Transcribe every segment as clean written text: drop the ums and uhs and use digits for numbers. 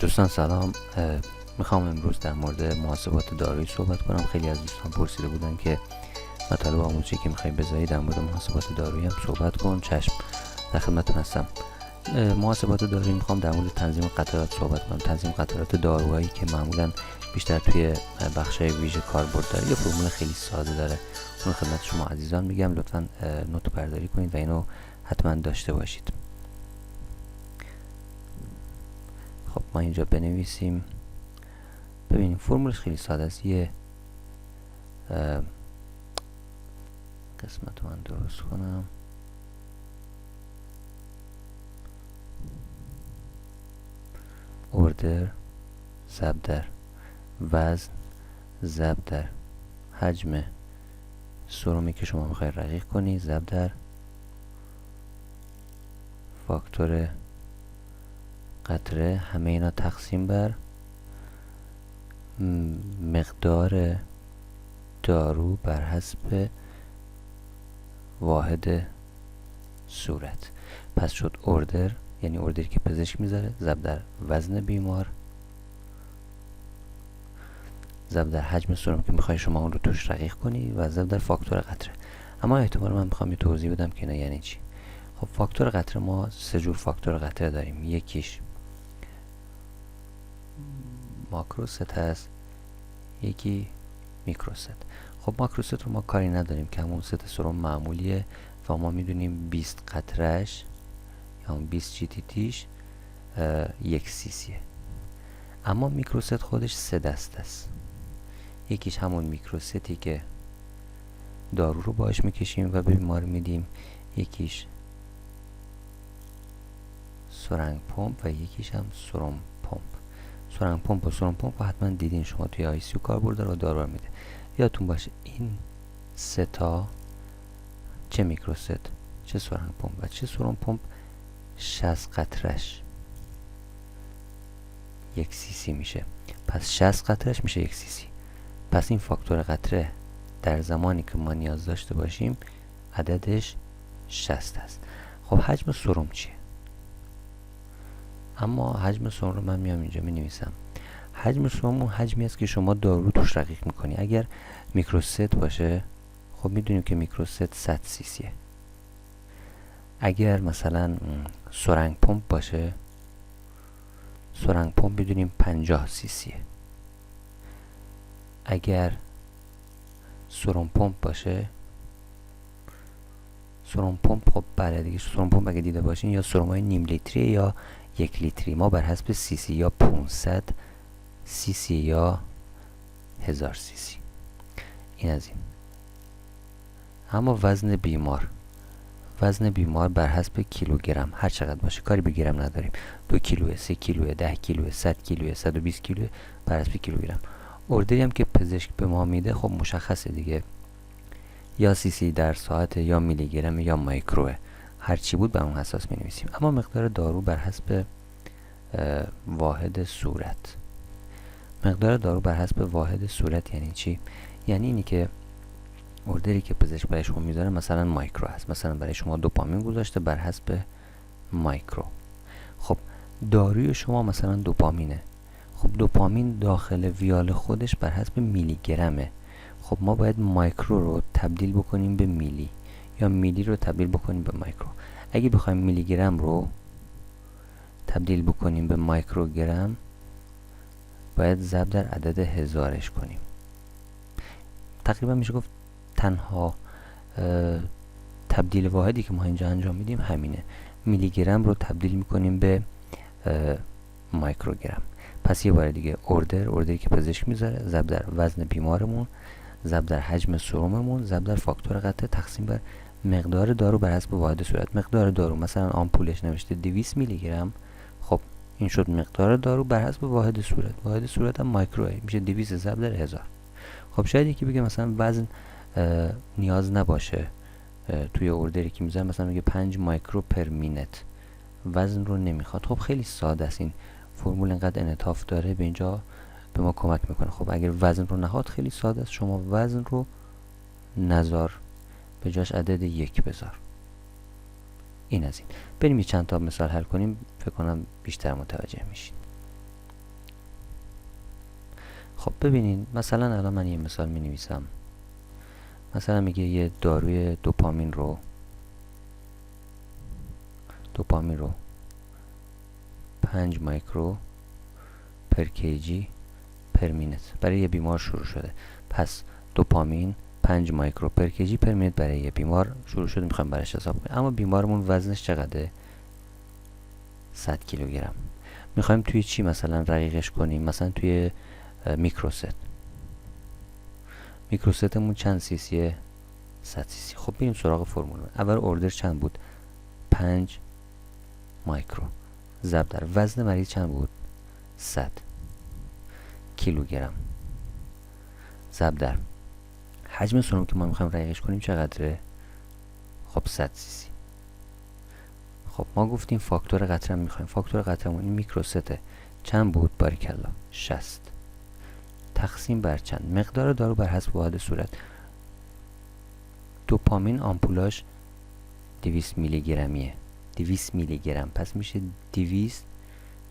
دوستان سلام. میخوام امروز در مورد محاسبات دارویی صحبت کنم. خیلی از دوستان پرسیده بودن که مطالب آموزشی که میخوای بذاری در مورد محاسبات دارویی هم صحبت کن. چشم، در خدمتتون هستم. محاسبات دارویی میخوام در مورد تنظیم قطرات صحبت کنم. تنظیم قطرات داروهایی که معمولا بیشتر توی بخشای ویژه کاربرد داره. یه فرمول خیلی ساده داره. اون خدمت شما عزیزان میگم، لطفاً نوت برداری کنید و اینو حتما داشته باشید. خب ما اینجا بنویسیم. ببینیم فرمولش خیلی ساده است. یه قسمت من درست کنم. اوردر ضرب در وزن ضرب در حجم سرمی که شما میخواید رقیق کنی ضرب در فاکتور قطره، همه اینا تقسیم بر مقدار دارو بر حسب واحد صورت. پس شد اوردر، یعنی اوردری که پزشک میذاره، ضرب در وزن بیمار ضرب در حجم سرم که میخوای شما اون رو توش رقیق کنی و ضرب در فاکتور قطره. اما احتمالا من میخوام یه توضیح بدم که اینا یعنی چی. خب فاکتور قطره، ما سه جور فاکتور قطره داریم. یکیش ماکروست هست، یکی میکروست. خب ماکروست رو ما کاری نداریم که همون ست سرم معمولیه و ما میدونیم 20 قطرهش یا 20 جی تی تیش 1 سی سیه. اما میکروست خودش سه دسته است. یکیش همون میکروستی که دارو رو باش میکشیم و به بیمار میدیم، یکیش سرنگ پمپ و یکیش هم سرم پمپ. سرنگ پمپ و سرم پمپ حتما دیدین شما توی آی سی یو کاربرد رو دارو میده. یادتون باشه این سه تا، چه میکروست چه سرنگ پمپ و چه سرم پمپ، 60 قطرش 1 سی سی میشه. پس 60 قطرش میشه 1 سی سی. پس این فاکتور قطره در زمانی که ما نیاز داشته باشیم عددش 60 است. خب حجم سرم چیه؟ اما حجم سرم رو من میام اینجا می نویسم. حجم سرم اون حجمی است که شما دارو توش رقیق میکنی. اگر میکروست باشه، خب میدونیم که میکروست 100 سی سیه. اگر مثلا سرنگ پمپ باشه، سرنگ پمپ میدونیم 50 سی سیه. اگر سرم پمپ باشه، سرم پمپ، خب بله دیگه، سرم پمپ اگه دیده باشین یا سرمای نیم لیتری یا 1 لیتری، ما بر حسب سی سی یا 500 سی سی یا 1000 سی سی. این از این. اما وزن بیمار، وزن بیمار بر حسب کیلوگرم، هر چقدر باشه، کاری به گرم نداریم. 2 کیلوه، 3 کیلوه، 10 کیلوه، 100 کیلوه، 120 کیلوه، بر حسب کیلوگرم. اوردری هم که پزشک به ما میده خب مشخصه دیگه، یا سی سی در ساعت یا میلی گرم یا مایکروه، هر چی بود بر اون اساس می نویسیم. اما مقدار دارو بر حسب واحد صورت. مقدار دارو بر حسب واحد صورت یعنی چی؟ یعنی اینی که اوردری که پزشک برای شما میذاره مثلا مایکرو هست، مثلا برای شما دوپامین گذاشته بر حسب مایکرو. خب داروی شما مثلا دوپامینه، خب دوپامین داخل ویال خودش بر حسب میلی گرمه. خب ما باید مایکرو رو تبدیل بکنیم به میلی یا میلی رو تبدیل بکنیم به مایکرو. اگه بخوایم میلی گرم رو تبدیل بکنیم به مایکروگرم، باید ضرب در عدد هزارش کنیم. تقریبا میشه گفت تنها تبدیل واحدی که ما اینجا انجام میدیم همینه. میلی گرم رو تبدیل میکنیم به مایکروگرم. پس یه بار دیگه، اوردری که پزشک میذاره ضرب در وزن بیمارمون ضرب در حجم سرممون ضرب در فاکتور قطره تقسیم بر مقدار دارو بر حسب واحد صورت. مقدار دارو مثلا آمپولش نوشته 200 میلی گرم، خب این شد مقدار دارو بر حسب واحد صورت. واحد صورت هم مایکروه، میشه 200 ضرب در 1000. خب شاید یکی بگه مثلا وزن نیاز نباشه توی اوردری که میذاره، مثلا میگه 5 مایکرو پر مینت، وزن رو نمیخواد. خب خیلی ساده است، این فرمول اینقدر انعطاف داره، به اینجا به ما کمک میکنه. خب اگر وزن رو نخواد خیلی ساده است، شما وزن رو نذار، به جاش عدد 1 بذار. این از این. بریم یه چند تا مثال حل کنیم، فکر کنم بیشتر متوجه میشین. خب ببینین مثلا الان من یه مثال می نویسم. مثلا میگه یه داروی دوپامین رو 5 مایکرو پر کیجی پر مینت برای یه بیمار شروع شده. پس دوپامین 5 مایکرو پر کیجی پر مینت برای یه بیمار شروع شده، میخوایم براش حساب کنیم. اما بیمارمون وزنش چقدره؟ 100 کیلوگرم. میخوایم توی چی مثلا رقیقش کنیم؟ مثلا توی میکروستمون چند سیسیه؟ 100 سیسی. خب بریم سراغ فرمول. اول اوردر چند بود؟ 5 مایکرو ضرب در وزن مریض چند بود؟ 100 کیلوگرم ضرب در حجم سرم که ما میخوایم رقیقش کنیم چقدره؟ خب 100 سیسی. خب ما گفتیم فاکتور قطره میخوایم. فاکتور قطرمون این میکروسته چند بود؟ باریکلا 60 تقسیم بر چند؟ مقدار دارو بر حسب واحد صورت. دوپامین آمپولاش 200 میلی گرمیه. 200 میلی گرم پس میشه 200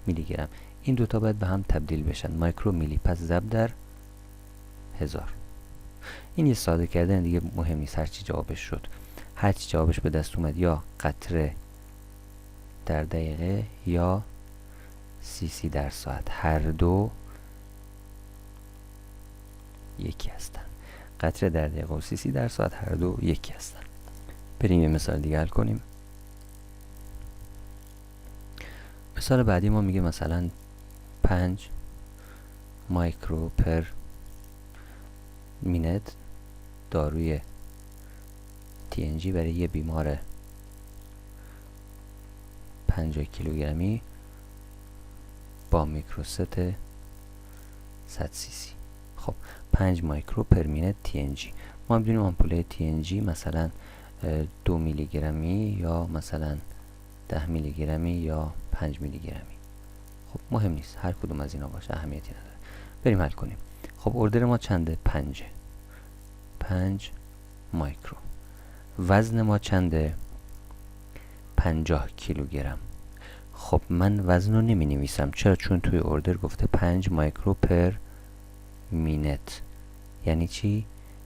میلی گرم. این دوتا باید به هم تبدیل بشن. مایکرو میلی پس ضرب در 1000. این یه ساده کردن دیگه، مهم نیست هرچی جوابش شد. هرچی جوابش به دست اومد یا قطره در دقیقه یا سی در ساعت، هر دو یکی هستن. قطره در دقیقه و سی در ساعت هر دو یکی هستن. بریم یه مثال دیگه حل کنیم. مثال بعدی ما میگه مثلا 5 مایکرو پر مینت داروی TNG برای یه بیمار 50 کیلوگرمی با میکروست 100 سیسی. خب 5 مایکرو پر مینت TNG. ما میدونیم آمپول TNG مثلا 2 میلی گرمی یا مثلا 10 میلی گرمی یا 5 میلی گرمی. خب مهم نیست هر کدوم از اینا باشه، اهمیتی نداره. بریم حل کنیم. خب اوردر ما چنده؟ 5 مایکرو. وزن ما چنده؟ 50 کیلوگرم. خب من وزن رو نمی نویسم. چرا؟ چون توی اوردر گفته 5 مایکرو پر مینت. یعنی چی؟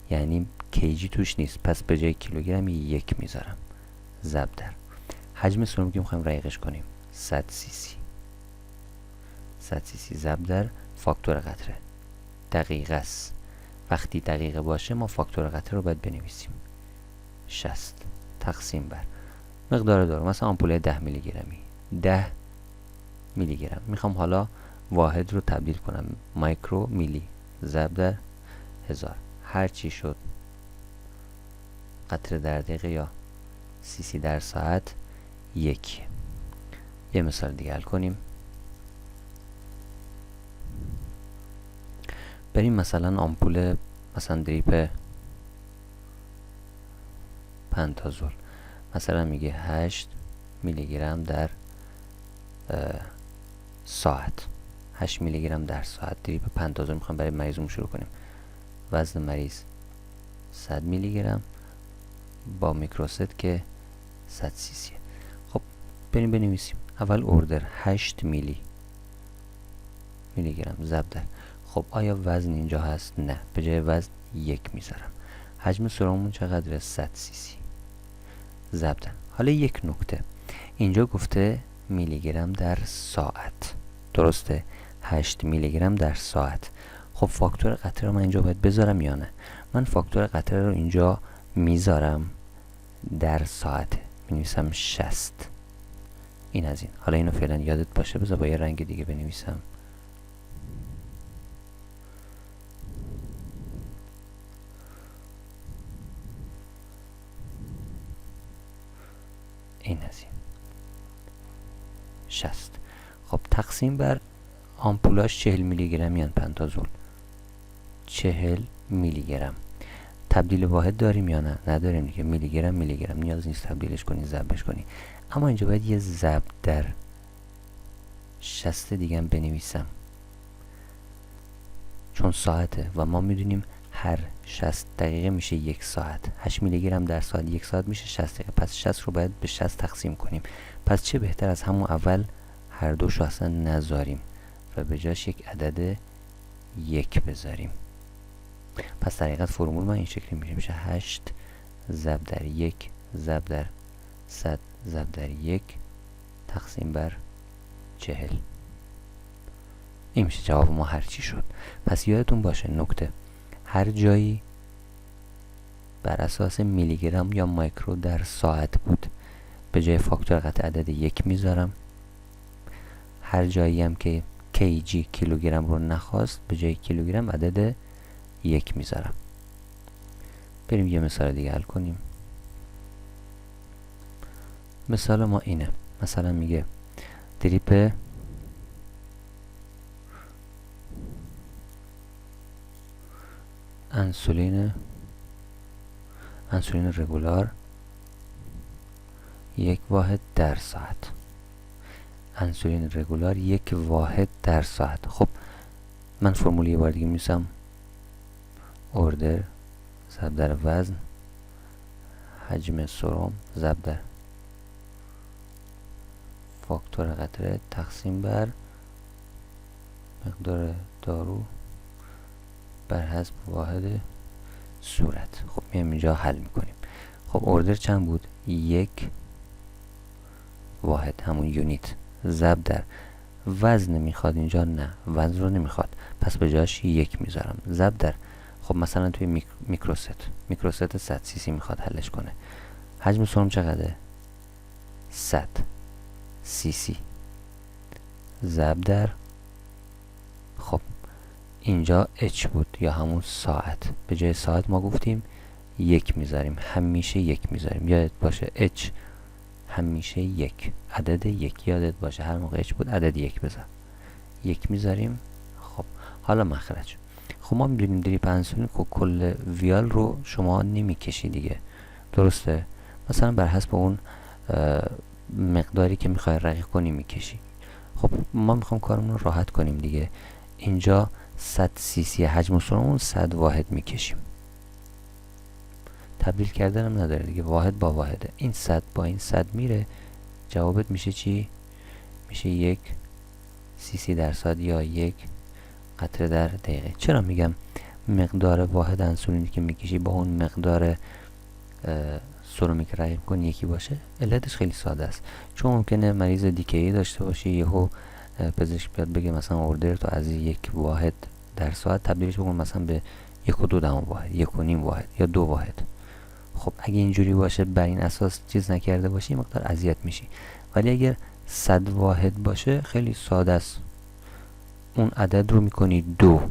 یعنی کیجی توش نیست، پس به جای کیلوگرم 1 میذارم. ضرب در حجم سرم که میخوایم رقیقش کنیم 100 سیسی. 100 سیسی ضرب در فاکتور قطره. دقیقه است. وقتی دقیقه باشه ما فاکتور قطره رو باید بنویسیم. 60 تقسیم بر مقدار دارو. مثلا آمپول 10 میلی گرمی 10 میلی گرم. میخوام حالا واحد رو تبدیل کنم. مایکرو میلی ضرب در 1000. هر چی شد قطره در دقیقه یا سی در ساعت 1. یه مثال دیگه حل کنیم. بریم مثلا آمپول مثلا دریپ پنتازول مثلا میگه 8 میلی گرم در ساعت. 8 میلی گرم در ساعت دریپ پنتازول میخوام برای مریضمون شروع کنیم. وزن مریض 100 میلی گرم با میکروست که 100 سیسی. خب بریم بنویسیم. اول اوردر 8 میلی گرم ضرب در. خب آیا وزن اینجا هست؟ نه، به جای وزن 1 میذارم. حجم سرممون چقدره؟ 100 سیسی ضرب در. حالا یک نکته، اینجا گفته میلی گرم در ساعت، درسته؟ 8 میلی گرم در ساعت. خب فاکتور قطره رو من اینجا باید بذارم یا نه؟ من فاکتور قطره رو اینجا میذارم در ساعت، می‌نویسم 60. این از این. حالا اینو فعلا یادت باشه. بذار با یه رنگ دیگه بنویسم. این از این 60. خب تقسیم بر آمپولاش 40 میلی گرم یعنی پنتازول 40 میلی گرم. تبدیل واحد داریم یا نه؟ نداریم دیگه. میلی گرم نیاز نیست تبدیلش کنی ضربش کنی. اما اینجا باید یه ضرب در 60 دیگه هم بنویسم چون ساعته و ما میدونیم هر 60 دقیقه میشه 1 ساعت. 8 میلی گرم در ساعت 1 ساعت میشه 60 دقیقه. پس 60 رو باید به 60 تقسیم کنیم. پس چه بهتر از همون اول هر دوشو اصلا نذاریم و به جاش یک عدد 1 بذاریم. پس در حقیقت فرمول ما این شکلی میشه 8 ضرب در 1 ضرب در 100 ضرب در 1 تقسیم بر 40. این میشه جواب ما هر چی شد. پس یادتون باشه نکته، هر جایی بر اساس میلی گرم یا مایکرو در ساعت بود به جای فاکتور قطع عدد 1 میذارم. هر جایی هم که kg کیلوگرم رو نخواست به جای کیلوگرم عدد 1 میذارم. بریم یه مثال دیگه حل کنیم. مثال ما اینه، مثلا میگه دریپ انسولین رگولار 1 واحد در ساعت. انسولین رگولار 1 واحد در ساعت. خب من فرمول یه بار دیگه می‌نویسم. اوردر ضرب در وزن حجم سرم ضرب در فاکتور قطره تقسیم بر مقدار دارو بر حسب واحد صورت. خب میایم اینجا حل میکنیم. خب اوردر چند بود؟ 1 واحد همون یونیت ضرب در وزن میخواد اینجا، نه وزن رو نمیخواد، پس به جاش 1 میذارم ضرب در. خب مثلا توی میکروست 100 سی سی میخواد حلش کنه. حجم سرم چقدره؟ 100 سی سی ضرب در، خب اینجا h بود یا همون ساعت، به جای ساعت ما گفتیم 1 میذاریم، همیشه 1 میذاریم. یادت باشه h همیشه 1، عدد 1 یادت باشه، هر موقع h بود عدد 1 بذار، 1 میذاریم. خب حالا مخرج. خب ما میدونیم دریپ انسولین کل ویال رو شما نمیکشی دیگه، درسته؟ مثلا بر حسب اون مقداری که میخوای رقیق کنی میکشی. خب ما میخوام کارمون رو راحت کنیم دیگه. اینجا 100 سی سی حجم سرمون 100 واحد میکشیم. تبدیل کردن هم نداره دیگه، واحد با واحده. این 100 با این 100 میره، جوابت میشه چی؟ میشه 1 سی سی در ساعت یا 1 قطره در دقیقه. چرا میگم مقدار واحد انسولینی که میکشی با اون مقدار سرمی که رقیق کنی یکی باشه؟ علتش خیلی ساده است. چون ممکنه مریض دیکه‌ای داشته باشه، یهو پزشک بیاد بگه مثلا اوردر تو از 1 واحد در ساعت تبدیلش بکن مثلا به 1 و 2 دهم واحد، 1 و نیم واحد یا 2 واحد. خب اگه اینجوری باشه بر این اساس چیز نکرده باشی مقدار اذیت میشی. ولی اگر 100 واحد باشه خیلی ساده است، اون عدد رو میکنی 2.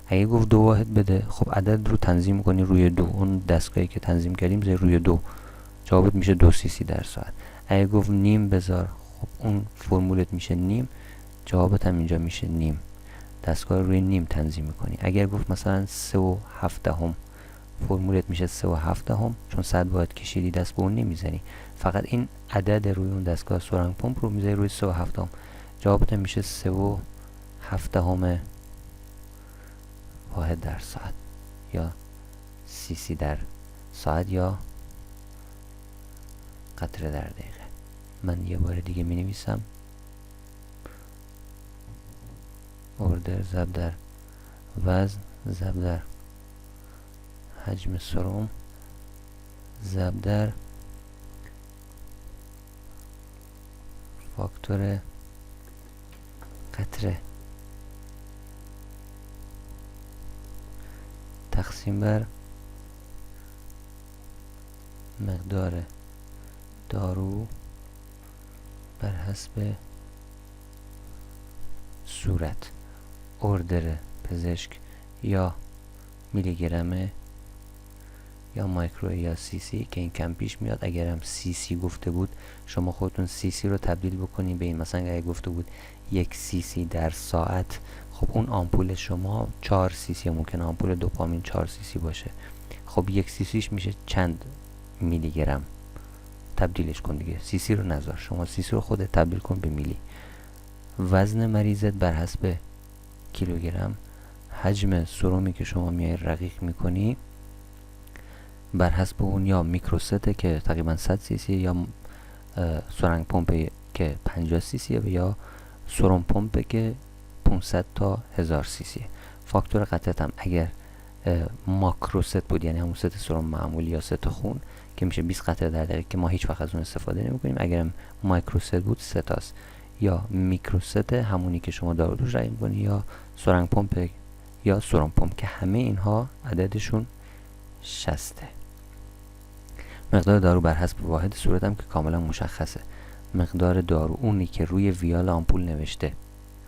اگه گفت 2 واحد بده، خب عدد رو تنظیم میکنی روی 2، اون دستگاهی که تنظیم کردیم بذاری روی 2، جوابت میشه 2 سی سی در ساعت. اگه گفت نیم بذار، خب اون فرمولت میشه نیم، جوابت هم اینجا میشه نیم، دستگاه روی نیم تنظیم میکنی. اگر گفت مثلا 3 و 7 دهم، فرمولت میشه 3 و 7 دهم، چون 100 واحد کشیدی دست به اون نمیزنی، فقط این عدد روی اون دستگاه سرنگ پمپ رو میذاری روی 3 و 7 دهم، جوابت هم میشه 3 و 7 دهم واحد در ساعت یا سی سی در ساعت یا قطره در دقیقه. من یه بار دیگه می نویسم. اوردر ضرب در وزن ضرب در حجم سرم ضرب در فاکتور قطره تقسیم بر مقدار دارو بر حسب صورت. اوردر پزشک یا میلی گرمه یا مایکرو یا سی سی که این کم پیش میاد. اگر هم سی سی گفته بود شما خودتون سی سی رو تبدیل بکنید به این. مثلا اگر گفته بود 1 سی سی در ساعت، خب اون آمپول شما 4 سی سی، ممکنه آمپول دوپامین 4 سی سی باشه. خب 1 سی سیش میشه چند میلی گرم، تبدیلش کن دیگه، سی سی رو نذار، شما سی سی رو خودت تبدیل کن به میلی. وزن مریضت بر حسب کیلوگرم، حجم سرمی که شما میای رقیق میکنی بر حسب اون یا میکروسته که تقریبا 100 سی سی یا سرنگ پمپ که 50 سی سی یا سرم پمپ که 500 تا 1000 سی سی. فاکتور قطعیت هم اگر ماکرو ست بود، یعنی همون ست سرم معمولی یا ست خون که میشه 20 قطعه در دقیقه که ما هیچ وقت از اون استفاده نمی‌کنیم. اگرم مایکرو ست بود 3 تاست، یا میکرو ست همونی که شما دارو روش رای می‌کنی، یا سرنگ پمپ یا سرم پمپ که همه اینها عددشون 60. مقدار دارو بر حسب واحد صورت هم که کاملا مشخصه. مقدار دارو اونی که روی ویال آمپول نوشته،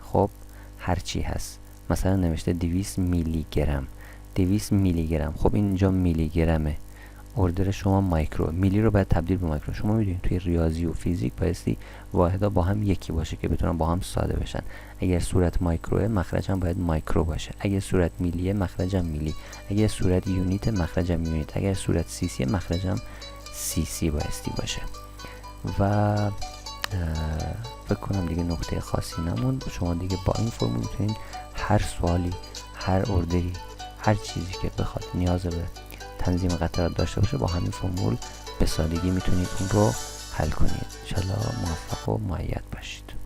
خب هر چی هست، مثلا نوشته 200 میلی گرم، 200 میلی گرم، خب اینجا میلی گرمه، اردر شما مایکرو، میلی رو باید تبدیل به مایکرو. شما میدونید توی ریاضی و فیزیک بایستی واحدها با هم یکی باشه که بتونن با هم ساده بشن. اگر صورت مایکروه مخرجم باید مایکرو باشه، اگر صورت میلیه مخرجم میلی، اگر صورت یونیت مخرجم یونیت، اگر صورت سیسی مخرجم سی بایستی باشه. و فکر کنم دیگه نکته خاصی نموند. شما دیگه با این فرمول میتونید هر سوالی، هر اوردری، هر چیزی که بخواد نیاز به تنظیم قطعات داشته باشه با همین فرمول به سادگی میتونید اون رو حل کنید. انشالله موفق و مؤید باشید.